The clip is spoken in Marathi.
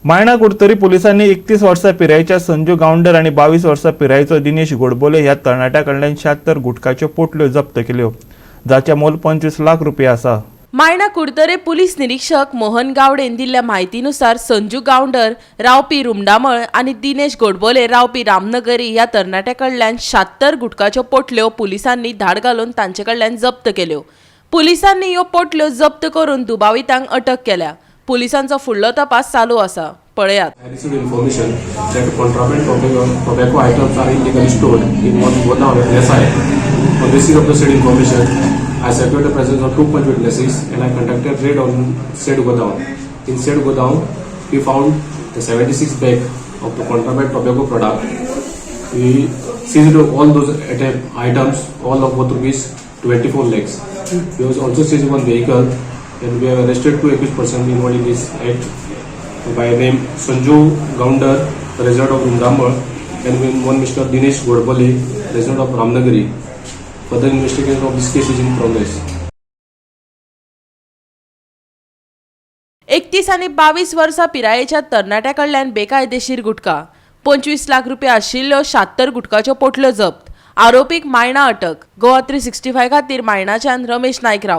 मायणा कुडतरी पोलिसांनी 31 वर्सां पिरायेच्या संजू गावंडर आणि 22 वर्सां पिरायेचो दिनेश गोडबोले ह्या तरणाट्या कडल्यान 76 गुटख्याच्यो पोटल्यो जप्त केल्यो, जाचे मोल 25 लाख रुपया आसा। मायणा कुडतरे पुलीस निरीक्षक मोहन गावडेन दिल्ल्या म्हायतीनुसार संजू गावंडर रावपी रुमडामळ आणि दिनेश गोडबोले रावपी रामनगरी ह्या तरणाट्या कडल्यान 76 गुटख्याच्यो पोटल्यो पुलिसांनी धाड घालून तांचे कडल्यान जप्त केल्यो। पुलिसांनी ह्यो पोटल्यो जप्त करून दुबावितांक अटक केल्या। पुलिसांचो फुडलो तपास चालू आसा। पळयात। I received information that contraband tobacco items are illegally stored in one godown at SI. On receipt of the said information, I secured the presence of 2 punch witnesses and I conducted raid on said godown. In said godown, we found the 76 bag of the contraband tobacco product. We seized all those items, all of both rupees 24 lakhs. We also seized one vehicle and we have arrested 2 accused persons involved in this act by name Sanju Gounder, resident of Rumdamal, and one Mr. Dinesh Godbole, resident of Ramnagari. Further investigation of this case is in progress. 31 आणि 22 वर्सां पिरायेच्या तरणाट्या कडल्यान बेकायदेशीर गुटखा 25 लाख रुपया आशिल्ल्यो 76 गुटख्याच्यो पोटल्यो जप्त। आरोपीक मायणा अटक। गोवा 365 खातीर मायणाच्यान रमेश नायक राव।